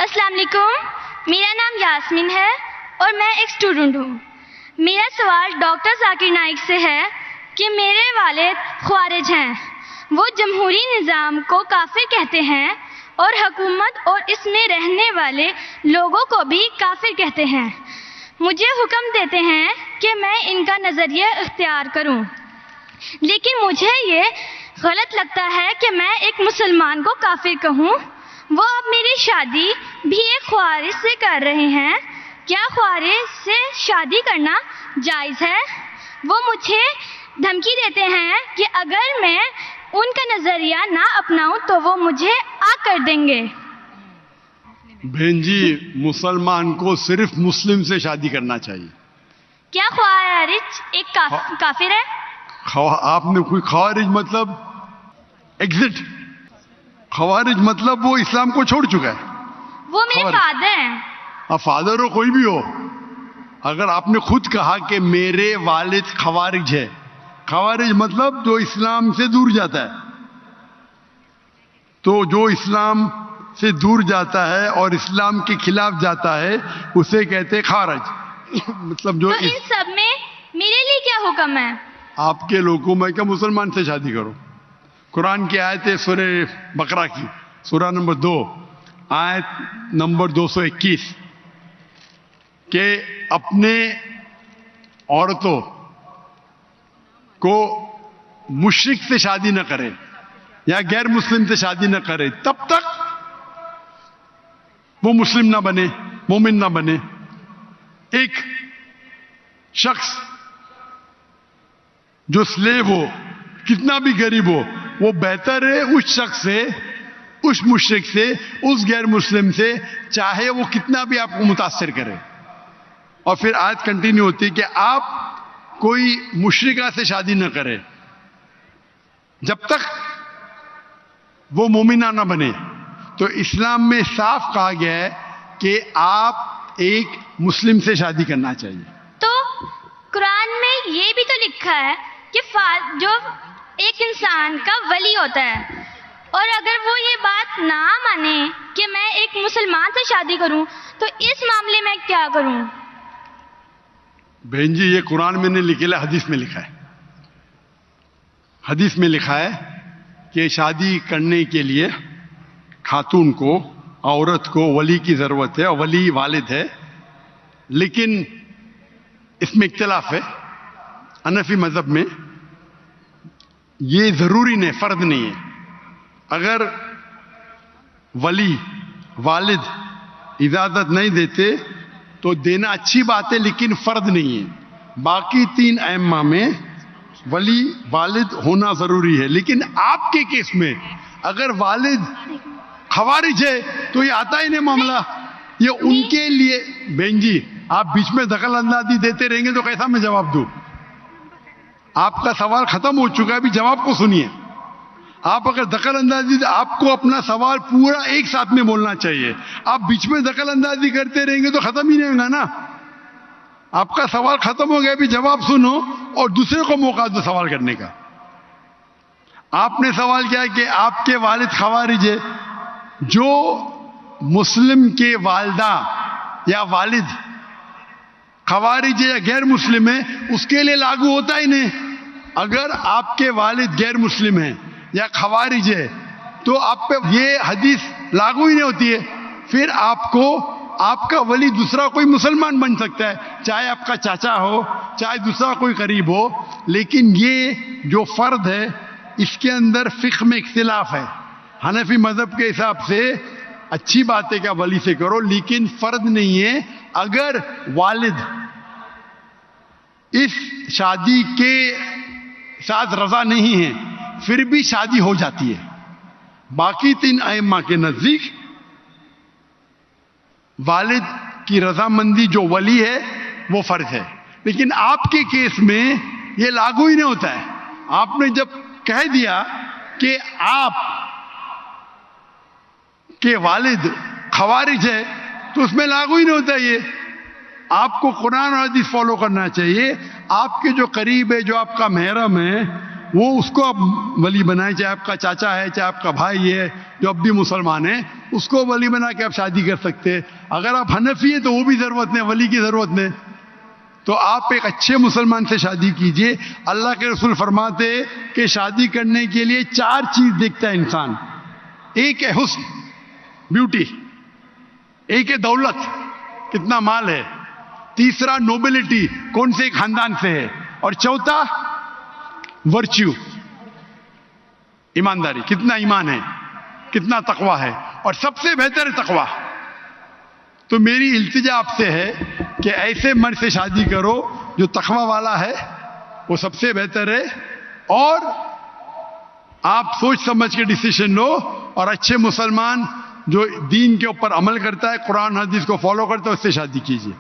السلام علیکم، میرا نام یاسمین ہے اور میں ایک اسٹوڈنٹ ہوں۔ میرا سوال ڈاکٹر ذاکر نائک سے ہے کہ میرے والد خوارج ہیں، وہ جمہوری نظام کو کافر کہتے ہیں اور حکومت اور اس میں رہنے والے لوگوں کو بھی کافر کہتے ہیں۔ مجھے حکم دیتے ہیں کہ میں ان کا نظریہ اختیار کروں، لیکن مجھے یہ غلط لگتا ہے کہ میں ایک مسلمان کو کافر کہوں۔ وہ اب میری شادی بھی ایک خوارج سے کر رہے ہیں، کیا خوارج سے شادی کرنا جائز ہے؟ وہ مجھے دھمکی دیتے ہیں کہ اگر میں ان کا نظریہ نہ اپناؤں تو وہ مجھے آگ کر دیں گے۔ بہن جی، مسلمان کو صرف مسلم سے شادی کرنا چاہیے۔ کیا خوارج ایک کافر ہے؟ آپ نے کوئی خوارج مطلب ایگزٹ، خوارج مطلب وہ اسلام کو چھوڑ چکا ہے۔ وہ میرے فادر ہیں۔ اب فادر ہو کوئی بھی ہو، اگر آپ نے خود کہا کہ میرے والد خوارج ہے، خوارج مطلب جو اسلام سے دور جاتا ہے، تو جو اسلام سے دور جاتا ہے اور اسلام کے خلاف جاتا ہے اسے کہتے خوارج۔ مطلب جو تو ان سب میں میرے لیے کیا حکم ہے؟ آپ کے لوگوں میں کیا مسلمان سے شادی کرو۔ قرآن کی آیت ہے سورہ بقرہ کی، سورہ نمبر 2 آیت نمبر 221 کہ اپنے عورتوں کو مشرک سے شادی نہ کرے یا غیر مسلم سے شادی نہ کرے تب تک وہ مسلم نہ بنے، مومن نہ بنے۔ ایک شخص جو سلیو ہو، کتنا بھی غریب ہو، وہ بہتر ہے اس شخص سے، اس مشرک سے، اس غیر مسلم سے، چاہے وہ کتنا بھی آپ کو متاثر کرے۔ اور پھر آیت کنٹینیو ہوتی ہے کہ آپ کوئی مشرکہ سے شادی نہ کرے جب تک وہ مومنہ نہ بنے۔ تو اسلام میں صاف کہا گیا ہے کہ آپ ایک مسلم سے شادی کرنا چاہیے۔ تو قرآن میں یہ بھی تو لکھا ہے کہ جو ایک انسان کا ولی ہوتا ہے، اور اگر وہ یہ بات نہ مانے کہ میں ایک مسلمان سے شادی کروں تو اس معاملے میں کیا کروں؟ بہن جی، یہ قرآن میں نہیں لکھا، حدیث میں لکھا ہے۔ حدیث میں لکھا ہے کہ شادی کرنے کے لیے خاتون کو، عورت کو ولی کی ضرورت ہے، اور ولی والد ہے۔ لیکن اس میں اختلاف ہے، حنفی مذہب میں یہ ضروری نہیں، فرض نہیں ہے۔ اگر ولی والد اجازت نہیں دیتے تو دینا اچھی بات ہے، لیکن فرض نہیں ہے۔ باقی 3 ائمہ میں ولی والد ہونا ضروری ہے، لیکن آپ کے کیس میں اگر والد خوارج ہے تو یہ آتا ہی نہیں معاملہ۔ یہ ان کے لیے بہن جی، آپ بیچ میں دخل اندازی دیتے رہیں گے تو کیسا میں جواب دوں؟ آپ کا سوال ختم ہو چکا ہے، ابھی جواب کو سنیے۔ آپ اگر دخل اندازی، آپ کو اپنا سوال پورا ایک ساتھ میں بولنا چاہیے۔ آپ بیچ میں دخل اندازی کرتے رہیں گے تو ختم ہی نہیں ہوگا نا۔ آپ کا سوال ختم ہو گیا، ابھی جواب سنو اور دوسرے کو موقع دو سوال کرنے کا۔ آپ نے سوال کیا کہ آپ کے والد خوارج ہے، جو مسلم کے والدہ یا والد خوارج ہے یا غیر مسلم ہے اس کے لیے لاگو ہوتا ہی نہیں۔ اگر آپ کے والد غیر مسلم ہیں یا خوارج ہے تو آپ پہ یہ حدیث لاگو ہی نہیں ہوتی ہے۔ پھر آپ کو آپ کا ولی دوسرا کوئی مسلمان بن سکتا ہے، چاہے آپ کا چاچا ہو، چاہے دوسرا کوئی قریب ہو، لیکن یہ جو فرد ہے اس کے اندر فقہ میں اختلاف ہے۔ حنفی مذہب کے حساب سے اچھی بات ہے کہ ولی سے کرو، لیکن فرض نہیں ہے۔ اگر والد اس شادی کے ساتھ رضا نہیں ہے پھر بھی شادی ہو جاتی ہے۔ باقی 3 ائمہ کے نزدیک والد کی رضامندی جو ولی ہے وہ فرض ہے، لیکن آپ کے کیس میں یہ لاگو ہی نہیں ہوتا ہے۔ آپ نے جب کہہ دیا کہ آپ کے والد خوارج ہے تو اس میں لاگو ہی نہیں ہوتا یہ۔ آپ کو قرآن اور حدیث فالو کرنا چاہیے۔ آپ کے جو قریب ہے، جو آپ کا محرم ہے، وہ اس کو آپ ولی بنائیں، چاہے آپ کا چاچا ہے، چاہے آپ کا بھائی ہے جو اب بھی مسلمان ہے، اس کو ولی بنا کے آپ شادی کر سکتے ہیں۔ اگر آپ حنفی ہیں تو وہ بھی ضرورت نہیں، ولی کی ضرورت نہیں، تو آپ ایک اچھے مسلمان سے شادی کیجئے۔ اللہ کے رسول فرماتے کہ شادی کرنے کے لیے 4 چیز دیکھتا ہے انسان۔ ایک ہے حسن، بیوٹی، ایک ہے دولت، کتنا مال ہے، تیسرا نوبلٹی، کون سے خاندان سے ہے، اور چوتھا ورچیو، ایمانداری، کتنا ایمان ہے، کتنا تقوی ہے، اور سب سے بہتر ہے تقوی۔ تو میری التجا آپ سے ہے کہ ایسے مرد سے شادی کرو جو تقوی والا ہے، وہ سب سے بہتر ہے، اور آپ سوچ سمجھ کے ڈیسیشن لو، اور اچھے مسلمان جو دین کے اوپر عمل کرتا ہے، قرآن حدیث کو فالو کرتا ہے، اس سے شادی کیجیے۔